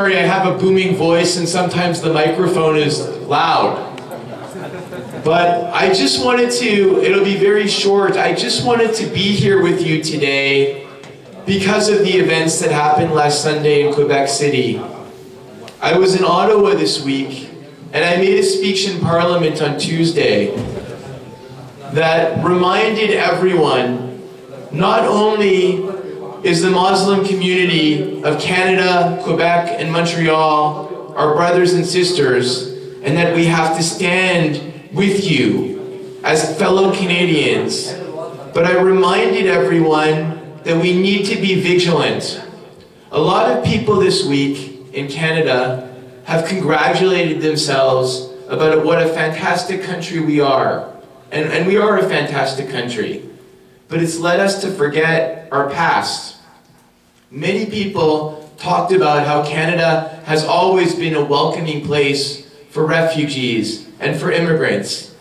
Sorry, I have a booming voice and sometimes the microphone is loud. But I just wanted to, it'll be very short, I just wanted to be here with you today because of the events that happened last Sunday in Quebec City. I was in Ottawa this week and I made a speech in Parliament on Tuesday that reminded everyone not only is the Muslim community of Canada, Quebec, and Montreal our brothers and sisters, and that we have to stand with you as fellow Canadians. But I reminded everyone that we need to be vigilant. A lot of people this week in Canada have congratulated themselves about what a fantastic country we are. And we are a fantastic country. But it's led us to forget our past. Many people talked about how Canada has always been a welcoming place for refugees and for immigrants,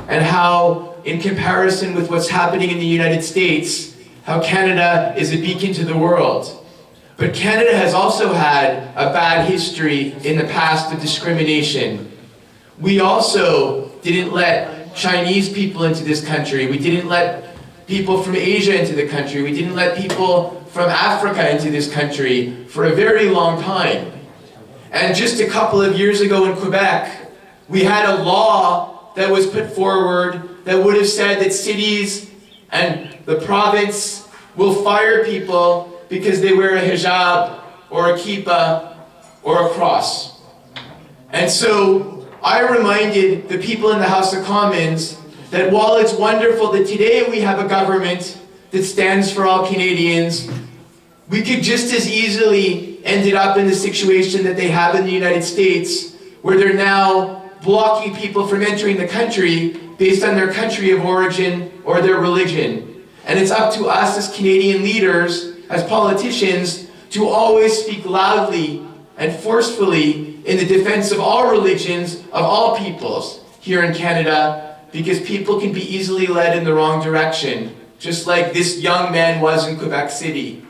and how, in comparison with what's happening in the United States, how Canada is a beacon to the world. But Canada has also had a bad history in the past of discrimination. We also didn't let Chinese people into this country. We didn't let people from Asia into the country. We didn't let people from Africa into this country for a very long time. And just a couple of years ago in Quebec, we had a law that was put forward that would have said that cities and the province will fire people because they wear a hijab or a kippah or a cross. And so I reminded the people in the House of Commons that while it's wonderful that today we have a government that stands for all Canadians, we could just as easily ended up in the situation that they have in the United States, where they're now blocking people from entering the country based on their country of origin or their religion. And it's up to us as Canadian leaders, as politicians, to always speak loudly and forcefully in the defense of all religions, of all peoples here in Canada, because people can be easily led in the wrong direction, just like this young man was in Quebec City.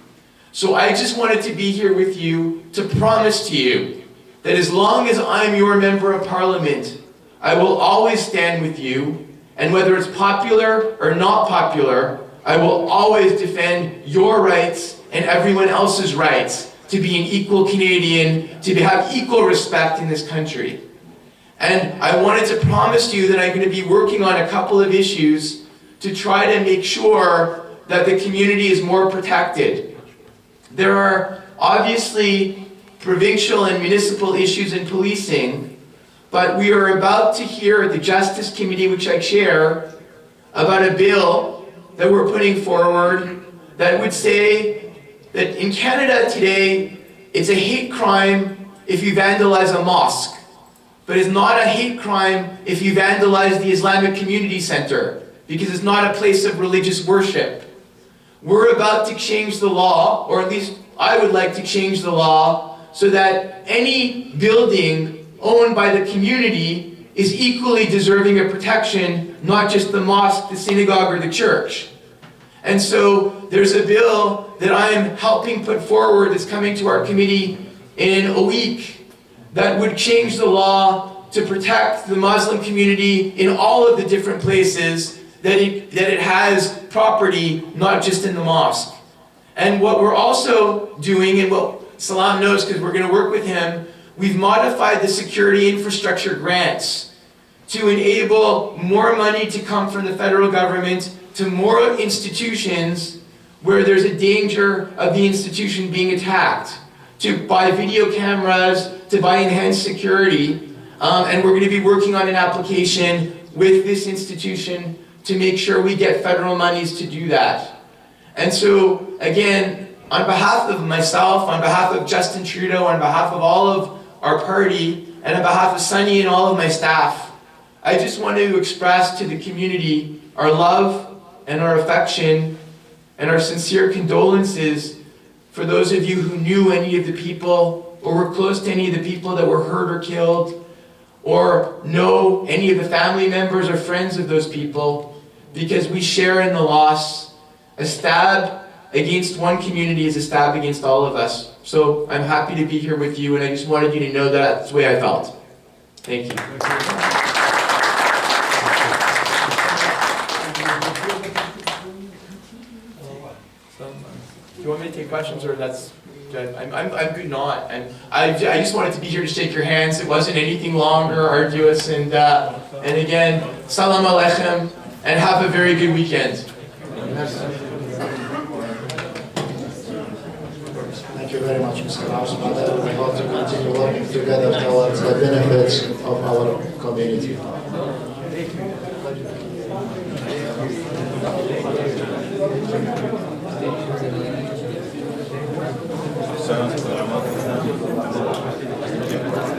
So I just wanted to be here with you to promise to you that as long as I'm your member of Parliament, I will always stand with you, and whether it's popular or not popular, I will always defend your rights and everyone else's rights to be an equal Canadian, to have equal respect in this country. And I wanted to promise you that I'm going to be working on a couple of issues to try to make sure that the community is more protected. There are obviously provincial and municipal issues in policing, but we are about to hear the Justice Committee, which I chair, about a bill that we're putting forward that would say that in Canada today, it's a hate crime if you vandalize a mosque. But it's not a hate crime if you vandalize the Islamic Community Center, because it's not a place of religious worship. We're about to change the law, or at least I would like to change the law, so that any building owned by the community is equally deserving of protection, not just the mosque, the synagogue, or the church. And so there's a bill that I'm helping put forward that's coming to our committee in a week, that would change the law to protect the Muslim community in all of the different places that it has property, not just in the mosque. And what we're also doing, and what Salam knows because we're going to work with him, we've modified the security infrastructure grants to enable more money to come from the federal government to more institutions where there's a danger of the institution being attacked, to buy video cameras, to buy enhanced security, and we're going to be working on an application with this institution to make sure we get federal monies to do that. And so, again, on behalf of myself, on behalf of Justin Trudeau, on behalf of all of our party, and on behalf of Sunny and all of my staff, I just want to express to the community our love and our affection and our sincere condolences for those of you who knew any of the people or were close to any of the people that were hurt or killed, or know any of the family members or friends of those people, because we share in the loss. A stab against one community is a stab against all of us. So I'm happy to be here with you, and I just wanted you to know that that's the way I felt. Thank you. Do you want me to take questions, or that's good? I'm good not. I just wanted to be here to shake your hands. It wasn't anything long or arduous. And again, salam aleichem, and have a very good weekend. Thank you very much, Mr. Housefather. We hope to continue working together towards the benefits of our community. Thank you.